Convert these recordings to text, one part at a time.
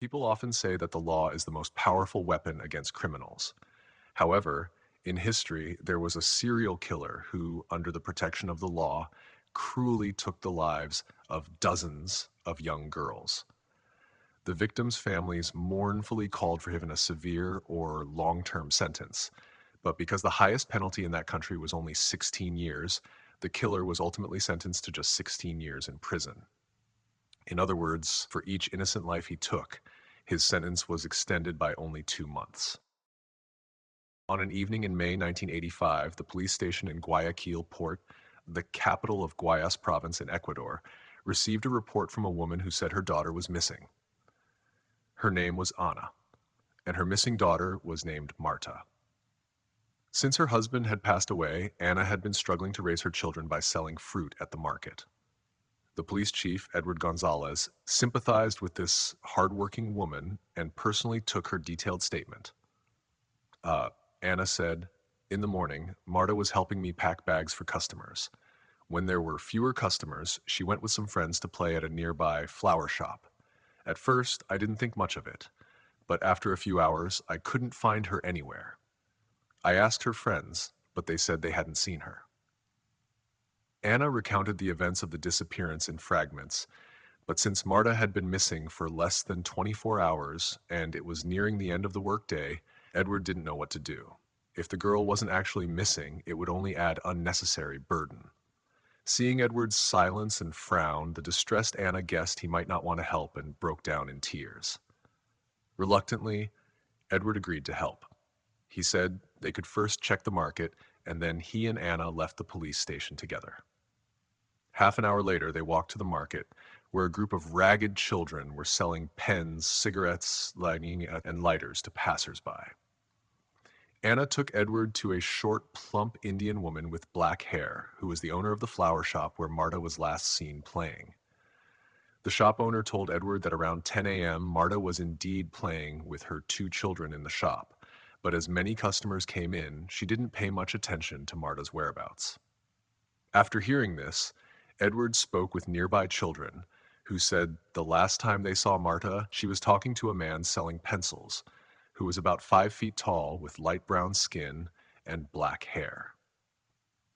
People often say that the law is the most powerful weapon against criminals. However, in history, there was a serial killer who, under the protection of the law, cruelly took the lives of dozens of young girls. The victims' families mournfully called for him a severe or long-term sentence, but because the highest penalty in that country was only 16 years, the killer was ultimately sentenced to just 16 years in prison. In other words, for each innocent life he took, his sentence was extended by only 2 months. On an evening in May 1985, the police station in Guayaquil port, the capital of Guayas province in Ecuador, received a report from a woman who said her daughter was missing. Her name was Ana, and her missing daughter was named Marta. Since her husband had passed away, Anna had been struggling to raise her children by selling fruit at the market. The police chief, Edward Gonzalez, sympathized with this hardworking woman and personally took her detailed statement. Uh, Anna said, "In the morning, Marta was helping me pack bags for customers. When there were fewer customers, she went with some friends to play at a nearby flower shop. At first, I didn't think much of it, but after a few hours, I couldn't find her anywhere. I asked her friends, but they said they hadn't seen her." Anna recounted the events of the disappearance in fragments, but since Marta had been missing for less than 24 hours and it was nearing the end of the workday, Edward didn't know what to do. If the girl wasn't actually missing, it would only add unnecessary burden. Seeing Edward's silence and frown, the distressed Anna guessed he might not want to help and broke down in tears. Reluctantly, Edward agreed to help. He said they could first check the market, and then he and Anna left the police station together. Half an hour later, they walked to the market, where a group of ragged children were selling pens, cigarettes, lighting, and lighters to passers-by. Anna took Edward to a short, plump Indian woman with black hair, who was the owner of the flower shop where Marta was last seen playing. The shop owner told Edward that around 10 a.m., Marta was indeed playing with her two children in the shop, but as many customers came in, she didn't pay much attention to Marta's whereabouts. After hearing this, Edward spoke with nearby children, who said the last time they saw Marta, she was talking to a man selling pencils, who was about 5 feet tall with light brown skin and black hair.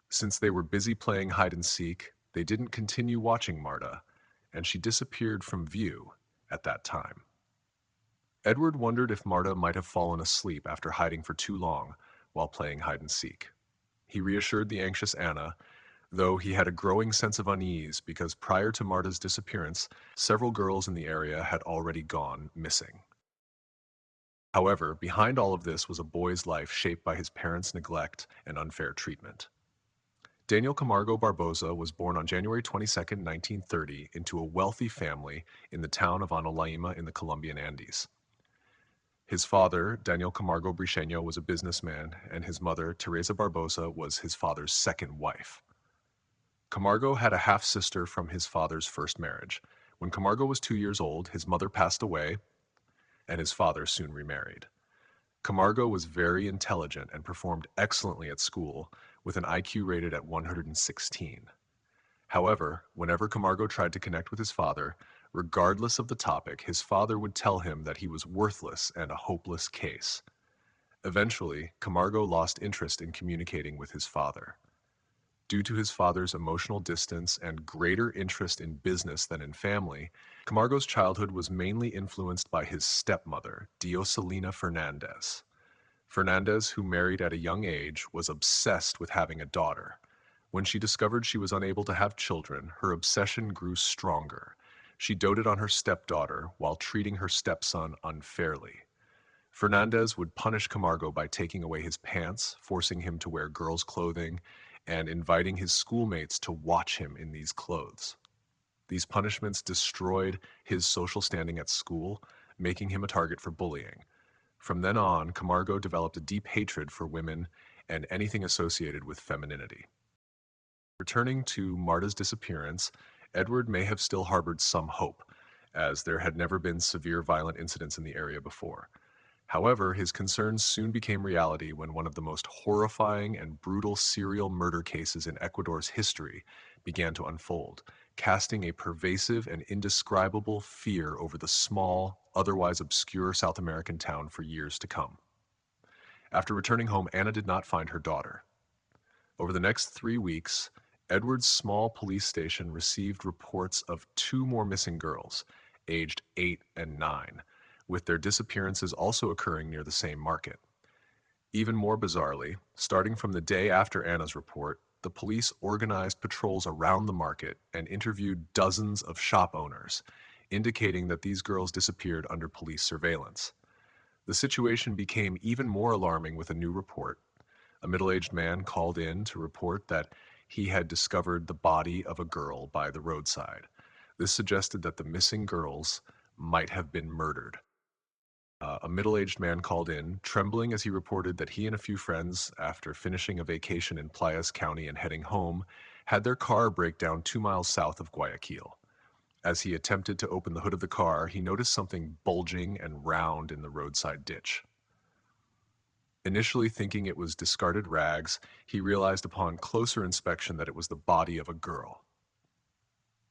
Since they were busy playing hide and seek, they didn't continue watching Marta, and she disappeared from view at that time. Edward wondered if Marta might have fallen asleep after hiding for too long while playing hide and seek. He reassured the anxious Anna, though he had a growing sense of unease because prior to Marta's disappearance, several girls in the area had already gone missing. However, behind all of this was a boy's life shaped by his parents' neglect and unfair treatment. Daniel Camargo Barboza was born on January 22, 1930, into a wealthy family in the town of Anolaima in the Colombian Andes. His father, Daniel Camargo Briceño, was a businessman, and his mother, Teresa Barboza, was his father's second wife. Camargo had a half-sister from his father's first marriage. When Camargo was 2 years old, his mother passed away, and his father soon remarried. Camargo was very intelligent and performed excellently at school, with an IQ rated at 116. However, whenever Camargo tried to connect with his father, regardless of the topic, his father would tell him that he was worthless and a hopeless case. Eventually, Camargo lost interest in communicating with his father. Due to his father's emotional distance and greater interest in business than in family, Camargo's childhood was mainly influenced by his stepmother, Dioselina Fernandez. Fernandez, who married at a young age, was obsessed with having a daughter. When she discovered she was unable to have children, her obsession grew stronger. She doted on her stepdaughter while treating her stepson unfairly. Fernandez would punish Camargo by taking away his pants, forcing him to wear girls' clothing, and inviting his schoolmates to watch him in these clothes. These punishments destroyed his social standing at school, making him a target for bullying. From then on, Camargo developed a deep hatred for women and anything associated with femininity. Returning to Marta's disappearance, Edward may have still harbored some hope, as there had never been severe violent incidents in the area before. However, his concerns soon became reality when one of the most horrifying and brutal serial murder cases in Ecuador's history began to unfold, casting a pervasive and indescribable fear over the small, otherwise obscure South American town for years to come. After returning home, Anna did not find her daughter. Over the next 3 weeks, Edward's small police station received reports of two more missing girls, aged 8 and 9, with their disappearances also occurring near the same market. Even more bizarrely, starting from the day after Anna's report, the police organized patrols around the market and interviewed dozens of shop owners, indicating that these girls disappeared under police surveillance. The situation became even more alarming with a new report. A middle-aged man called in to report that he had discovered the body of a girl by the roadside. This suggested that the missing girls might have been murdered. A middle-aged man called in, trembling as he reported that he and a few friends, after finishing a vacation in Playas County and heading home, had their car break down 2 miles south of Guayaquil. As he attempted to open the hood of the car, he noticed something bulging and round in the roadside ditch. Initially thinking it was discarded rags, he realized upon closer inspection that it was the body of a girl.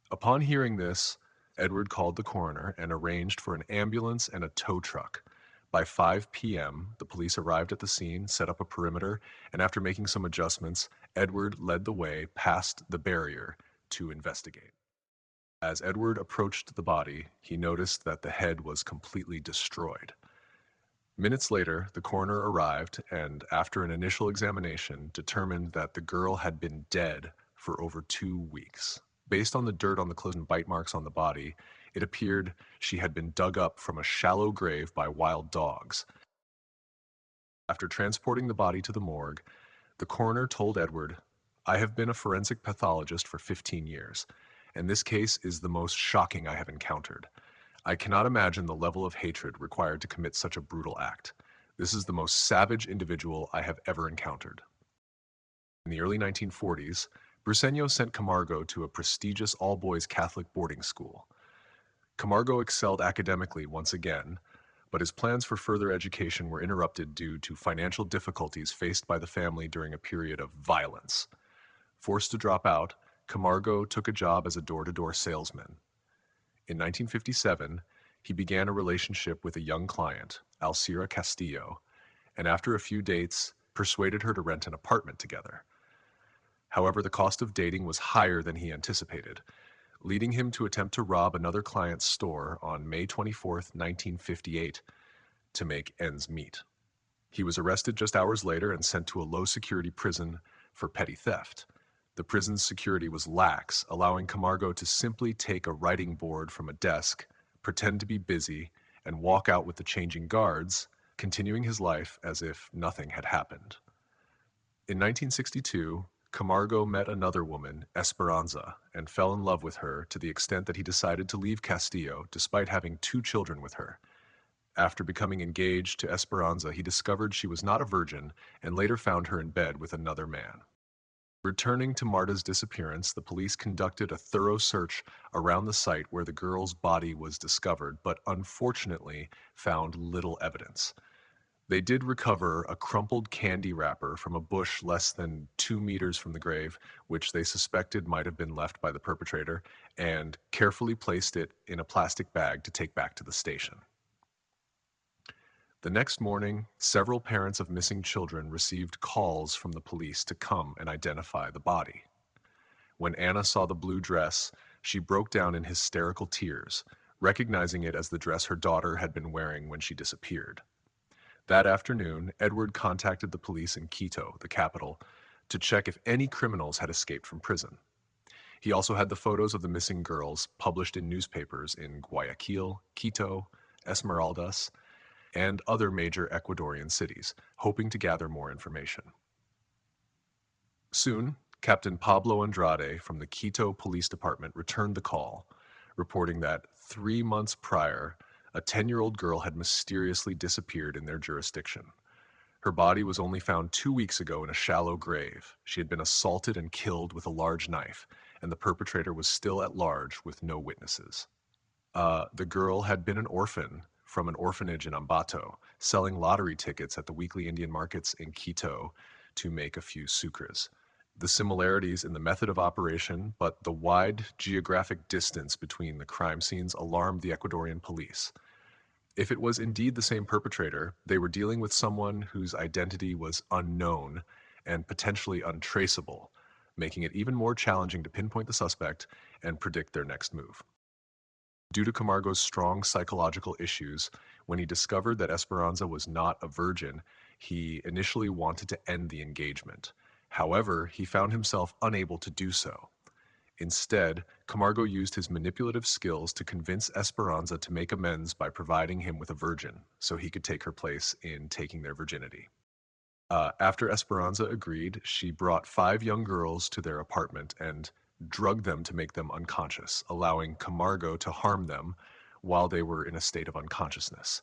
Upon hearing this, Edward called the coroner and arranged for an ambulance and a tow truck. By 5 p.m., the police arrived at the scene, set up a perimeter, and after making some adjustments, Edward led the way past the barrier to investigate. As Edward approached the body, he noticed that the head was completely destroyed. Minutes later, the coroner arrived and, after an initial examination, determined that the girl had been dead for over 2 weeks. Based on the dirt on the clothes and bite marks on the body, it appeared she had been dug up from a shallow grave by wild dogs. After transporting the body to the morgue, the coroner told Edward, "I have been a forensic pathologist for 15 years, and this case is the most shocking I have encountered. I cannot imagine the level of hatred required to commit such a brutal act. This is the most savage individual I have ever encountered." In the early 1940s, Briceño sent Camargo to a prestigious all-boys Catholic boarding school. Camargo excelled academically once again, but his plans for further education were interrupted due to financial difficulties faced by the family during a period of violence. Forced to drop out, Camargo took a job as a door-to-door salesman. In 1957, he began a relationship with a young client, Alcira Castillo, and after a few dates, persuaded her to rent an apartment together. However, the cost of dating was higher than he anticipated, leading him to attempt to rob another client's store on May 24, 1958, to make ends meet. He was arrested just hours later and sent to a low-security prison for petty theft. The prison's security was lax, allowing Camargo to simply take a writing board from a desk, pretend to be busy, and walk out with the changing guards, continuing his life as if nothing had happened. In 1962, Camargo met another woman, Esperanza, and fell in love with her to the extent that he decided to leave Castillo despite having 2 children with her. After becoming engaged to Esperanza, he discovered she was not a virgin and later found her in bed with another man. Returning to Marta's disappearance, the police conducted a thorough search around the site where the girl's body was discovered, but unfortunately found little evidence. They did recover a crumpled candy wrapper from a bush less than 2 meters from the grave, which they suspected might have been left by the perpetrator, and carefully placed it in a plastic bag to take back to the station. The next morning, several parents of missing children received calls from the police to come and identify the body. When Anna saw the blue dress, she broke down in hysterical tears, recognizing it as the dress her daughter had been wearing when she disappeared. That afternoon, Edward contacted the police in Quito, the capital, to check if any criminals had escaped from prison. He also had the photos of the missing girls published in newspapers in Guayaquil, Quito, Esmeraldas, and other major Ecuadorian cities, hoping to gather more information. Soon, Captain Pablo Andrade from the Quito Police Department returned the call, reporting that 3 months prior, a 10-year-old girl had mysteriously disappeared in their jurisdiction. Her body was only found 2 weeks ago in a shallow grave. She had been assaulted and killed with a large knife, and the perpetrator was still at large with no witnesses. The girl had been an orphan from an orphanage in Ambato, selling lottery tickets at the weekly Indian markets in Quito to make a few sucres. The similarities in the method of operation, but the wide geographic distance between the crime scenes alarmed the Ecuadorian police. If it was indeed the same perpetrator, they were dealing with someone whose identity was unknown and potentially untraceable, making it even more challenging to pinpoint the suspect and predict their next move. Due to Camargo's strong psychological issues, when he discovered that Esperanza was not a virgin, he initially wanted to end the engagement. However, he found himself unable to do so. Instead, Camargo used his manipulative skills to convince Esperanza to make amends by providing him with a virgin, so he could take her place in taking their virginity. After Esperanza agreed, she brought 5 young girls to their apartment and drugged them to make them unconscious, allowing Camargo to harm them while they were in a state of unconsciousness.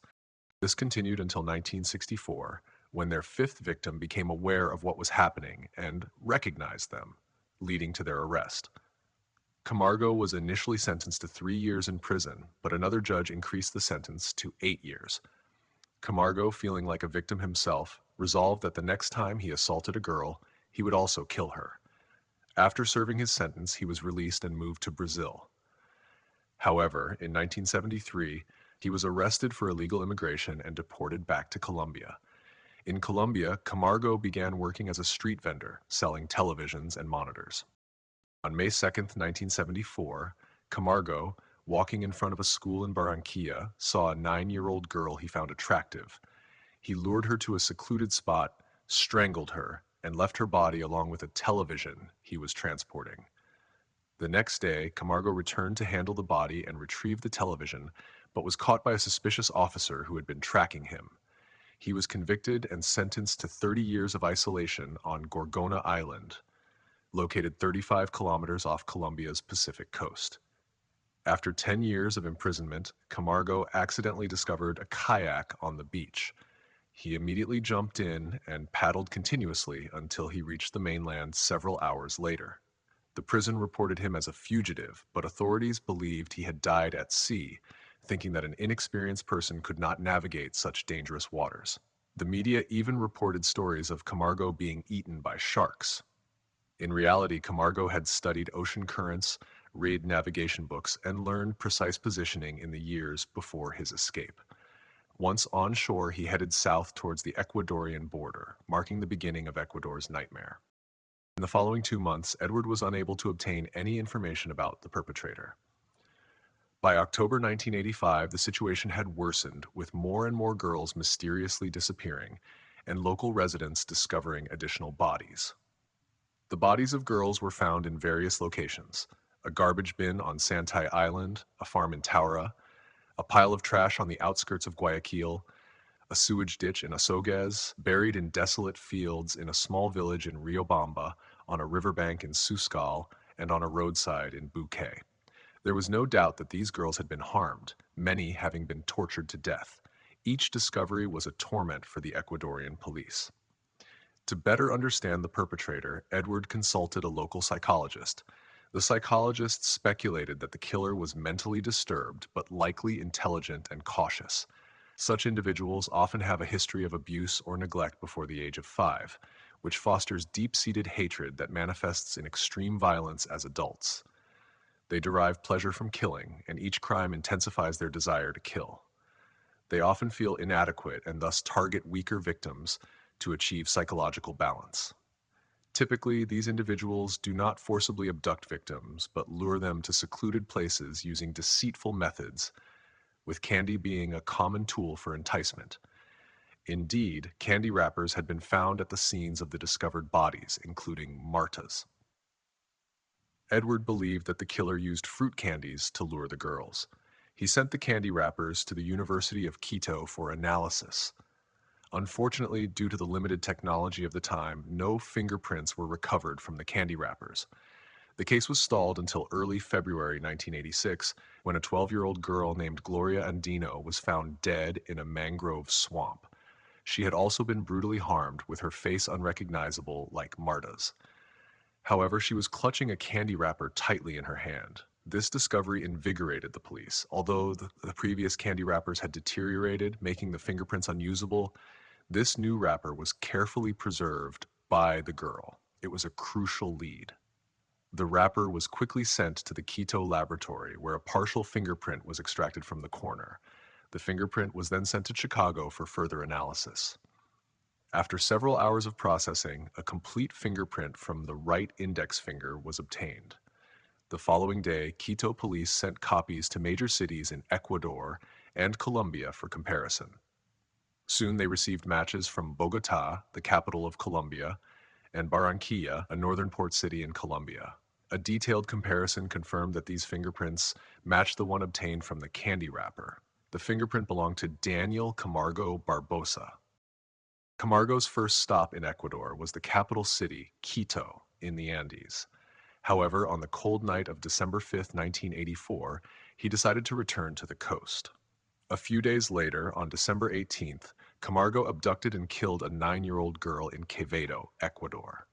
This continued until 1964, when their fifth victim became aware of what was happening and recognized them, leading to their arrest. Camargo was initially sentenced to 3 years in prison, but another judge increased the sentence to 8 years. Camargo, feeling like a victim himself, resolved that the next time he assaulted a girl, he would also kill her. After serving his sentence, he was released and moved to Brazil. However, in 1973, he was arrested for illegal immigration and deported back to Colombia. In Colombia, Camargo began working as a street vendor, selling televisions and monitors. On May 2, 1974, Camargo, walking in front of a school in Barranquilla, saw a 9-year-old girl he found attractive. He lured her to a secluded spot, strangled her, and left her body along with a television he was transporting. The next day, Camargo returned to handle the body and retrieve the television, but was caught by a suspicious officer who had been tracking him. He was convicted and sentenced to 30 years of isolation on Gorgona Island, located 35 kilometers off Colombia's Pacific coast. After 10 years of imprisonment, Camargo accidentally discovered a kayak on the beach. He immediately jumped in and paddled continuously until he reached the mainland several hours later. The prison reported him as a fugitive, but authorities believed he had died at sea, thinking that an inexperienced person could not navigate such dangerous waters. The media even reported stories of Camargo being eaten by sharks. In reality, Camargo had studied ocean currents, read navigation books, and learned precise positioning in the years before his escape. Once on shore, he headed south towards the Ecuadorian border, marking the beginning of Ecuador's nightmare. In the following 2 months, Edward was unable to obtain any information about the perpetrator. By October 1985, the situation had worsened, with more and more girls mysteriously disappearing, and local residents discovering additional bodies. The bodies of girls were found in various locations: a garbage bin on Santay Island, a farm in Taura, a pile of trash on the outskirts of Guayaquil, a sewage ditch in Azogues, buried in desolate fields in a small village in Riobamba, on a riverbank in Suscal, and on a roadside in Bouquet. There was no doubt that these girls had been harmed, many having been tortured to death. Each discovery was a torment for the Ecuadorian police. To better understand the perpetrator, Edward consulted a local psychologist. The psychologist speculated that the killer was mentally disturbed, but likely intelligent and cautious. Such individuals often have a history of abuse or neglect before the age of 5, which fosters deep-seated hatred that manifests in extreme violence as adults. They derive pleasure from killing, and each crime intensifies their desire to kill. They often feel inadequate and thus target weaker victims to achieve psychological balance. Typically, these individuals do not forcibly abduct victims, but lure them to secluded places using deceitful methods, with candy being a common tool for enticement. Indeed, candy wrappers had been found at the scenes of the discovered bodies, including Marta's. Edward believed that the killer used fruit candies to lure the girls. He sent the candy wrappers to the University of Quito for analysis. Unfortunately, due to the limited technology of the time, no fingerprints were recovered from the candy wrappers. The case was stalled until early February 1986, when a 12-year-old girl named Gloria Andino was found dead in a mangrove swamp. She had also been brutally harmed, with her face unrecognizable like Marta's. However, she was clutching a candy wrapper tightly in her hand. This discovery invigorated the police. Although the previous candy wrappers had deteriorated, making the fingerprints unusable, this new wrapper was carefully preserved by the girl. it was a crucial lead. The wrapper was quickly sent to the Quito laboratory, where a partial fingerprint was extracted from the corner. The fingerprint was then sent to Chicago for further analysis. After several hours of processing, a complete fingerprint from the right index finger was obtained. The following day, Quito police sent copies to major cities in Ecuador and Colombia for comparison. Soon they received matches from Bogota, the capital of Colombia, and Barranquilla, a northern port city in Colombia. A detailed comparison confirmed that these fingerprints matched the one obtained from the candy wrapper. The fingerprint belonged to Daniel Camargo Barbosa. Camargo's first stop in Ecuador was the capital city, Quito, in the Andes. However, on the cold night of December 5, 1984, he decided to return to the coast. A few days later, on December 18th, Camargo abducted and killed a 9-year-old girl in Quevedo, Ecuador.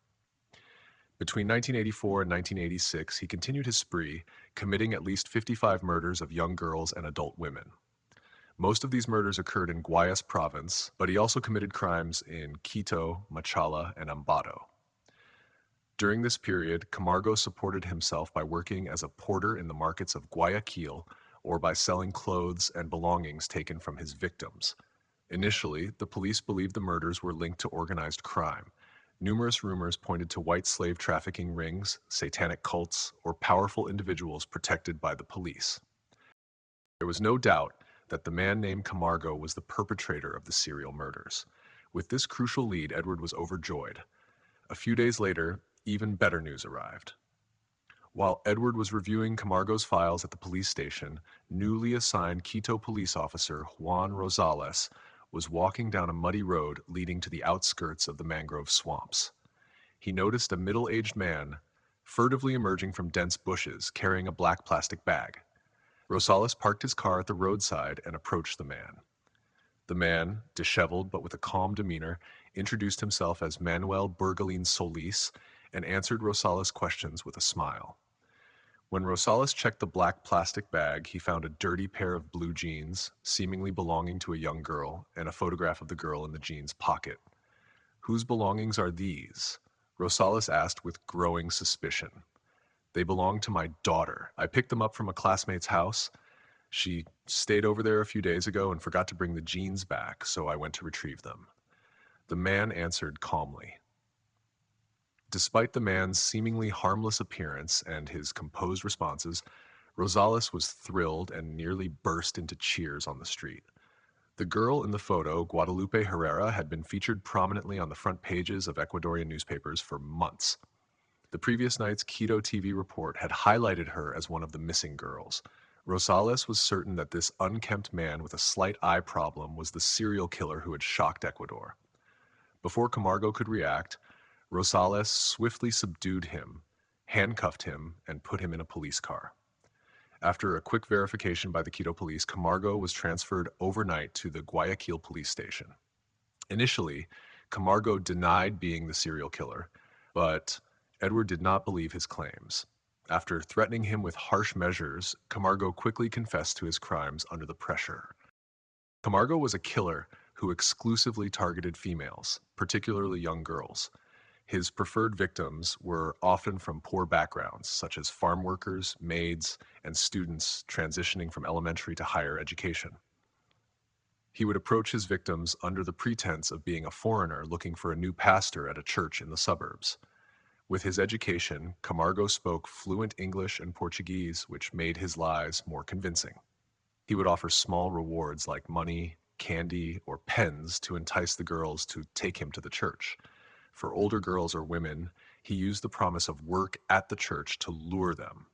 Between 1984 and 1986, he continued his spree, committing at least 55 murders of young girls and adult women. Most of these murders occurred in Guayas province, but he also committed crimes in Quito, Machala, and Ambato. During this period, Camargo supported himself by working as a porter in the markets of Guayaquil or by selling clothes and belongings taken from his victims. Initially, the police believed the murders were linked to organized crime. Numerous rumors pointed to white slave trafficking rings, satanic cults, or powerful individuals protected by the police. There was no doubt that the man named Camargo was the perpetrator of the serial murders. With this crucial lead, Edward was overjoyed. A few days later, even better news arrived. While Edward was reviewing Camargo's files at the police station, newly assigned Quito police officer Juan Rosales was walking down a muddy road leading to the outskirts of the mangrove swamps. He noticed a middle-aged man furtively emerging from dense bushes carrying a black plastic bag. Rosales parked his car at the roadside and approached the man. The man, disheveled but with a calm demeanor, introduced himself as Manuel Bergalin Solis and answered Rosales' questions with a smile. When Rosales checked the black plastic bag, he found a dirty pair of blue jeans, seemingly belonging to a young girl, and a photograph of the girl in the jeans' pocket. "Whose belongings are these?" Rosales asked with growing suspicion. "They belong to my daughter. I picked them up from a classmate's house. She stayed over there a few days ago and forgot to bring the jeans back, so I went to retrieve them." The man answered calmly. Despite the man's seemingly harmless appearance and his composed responses, Rosales was thrilled and nearly burst into cheers on the street. The girl in the photo, Guadalupe Herrera, had been featured prominently on the front pages of Ecuadorian newspapers for months. The previous night's Quito TV report had highlighted her as one of the missing girls. Rosales was certain that this unkempt man with a slight eye problem was the serial killer who had shocked Ecuador. Before Camargo could react, Rosales swiftly subdued him, handcuffed him, and put him in a police car. After a quick verification by the Quito police, Camargo was transferred overnight to the Guayaquil police station. Initially, Camargo denied being the serial killer, but Edward did not believe his claims. After threatening him with harsh measures, Camargo quickly confessed to his crimes under the pressure. Camargo was a killer who exclusively targeted females, particularly young girls. His preferred victims were often from poor backgrounds, such as farm workers, maids, and students transitioning from elementary to higher education. He would approach his victims under the pretense of being a foreigner looking for a new pastor at a church in the suburbs. With his education, Camargo spoke fluent English and Portuguese, which made his lies more convincing. He would offer small rewards like money, candy, or pens to entice the girls to take him to the church. For older girls or women, he used the promise of work at the church to lure them.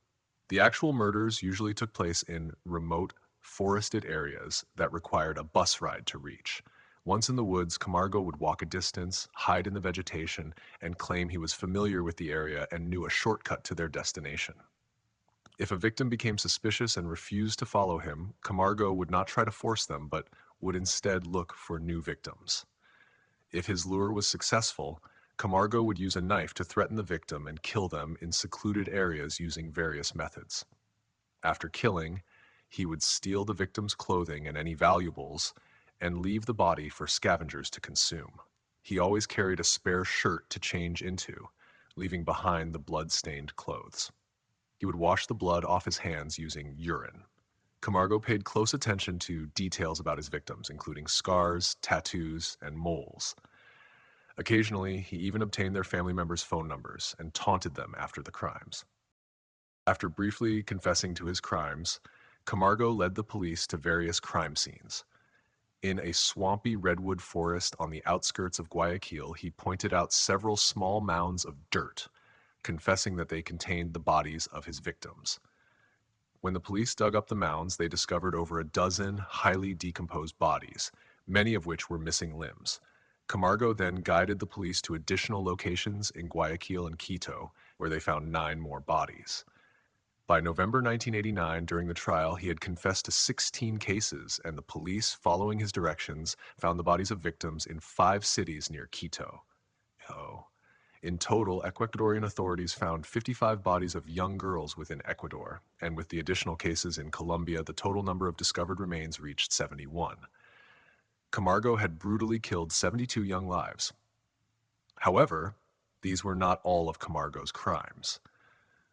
The actual murders usually took place in remote, forested areas that required a bus ride to reach. Once in the woods, Camargo would walk a distance, hide in the vegetation, and claim he was familiar with the area and knew a shortcut to their destination. If a victim became suspicious and refused to follow him, Camargo would not try to force them, but would instead look for new victims. If his lure was successful, Camargo would use a knife to threaten the victim and kill them in secluded areas using various methods. After killing, he would steal the victim's clothing and any valuables and leave the body for scavengers to consume. He always carried a spare shirt to change into, leaving behind the blood-stained clothes. He would wash the blood off his hands using urine. Camargo paid close attention to details about his victims, including scars, tattoos, and moles. Occasionally, he even obtained their family members' phone numbers and taunted them after the crimes. After briefly confessing to his crimes, Camargo led the police to various crime scenes. In a swampy redwood forest on the outskirts of Guayaquil, he pointed out several small mounds of dirt, confessing that they contained the bodies of his victims. When the police dug up the mounds, they discovered over a dozen highly decomposed bodies, many of which were missing limbs. Camargo then guided the police to additional locations in Guayaquil and Quito, where they found 9 more bodies. By November 1989, during the trial, he had confessed to 16 cases, and the police, following his directions, found the bodies of victims in 5 cities near Quito. In total, Ecuadorian authorities found 55 bodies of young girls within Ecuador, and with the additional cases in Colombia, the total number of discovered remains reached 71. Camargo had brutally killed 72 young lives. However, these were not all of Camargo's crimes.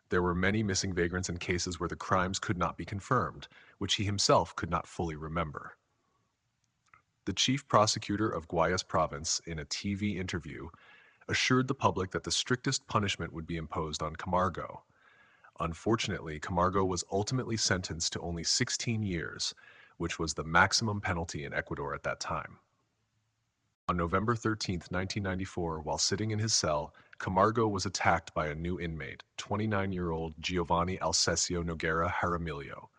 There were many missing vagrants and cases where the crimes could not be confirmed, which he himself could not fully remember. The chief prosecutor of Guayas province, in a TV interview, assured the public that the strictest punishment would be imposed on Camargo. Unfortunately, Camargo was ultimately sentenced to only 16 years, which was the maximum penalty in Ecuador at that time. On November 13, 1994, while sitting in his cell, Camargo was attacked by a new inmate, 29-year-old Giovanni Alcesio Noguera Jaramillo.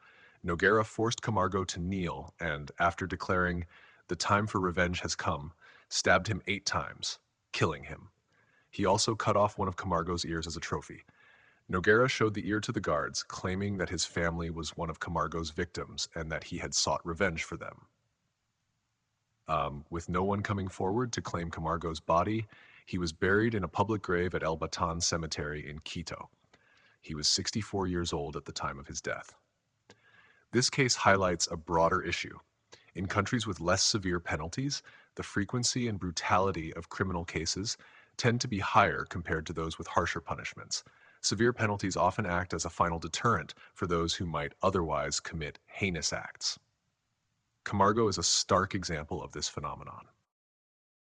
Noguera forced Camargo to kneel and, after declaring, "The time for revenge has come," stabbed him 8 times, killing him. He also cut off one of Camargo's ears as a trophy. Noguera showed the ear to the guards, claiming that his family was one of Camargo's victims and that he had sought revenge for them. With no one coming forward to claim Camargo's body, he was buried in a public grave at El Batan Cemetery in Quito. He was 64 years old at the time of his death. This case highlights a broader issue. In countries with less severe penalties, the frequency and brutality of criminal cases tend to be higher compared to those with harsher punishments. Severe penalties often act as a final deterrent for those who might otherwise commit heinous acts. Camargo is a stark example of this phenomenon.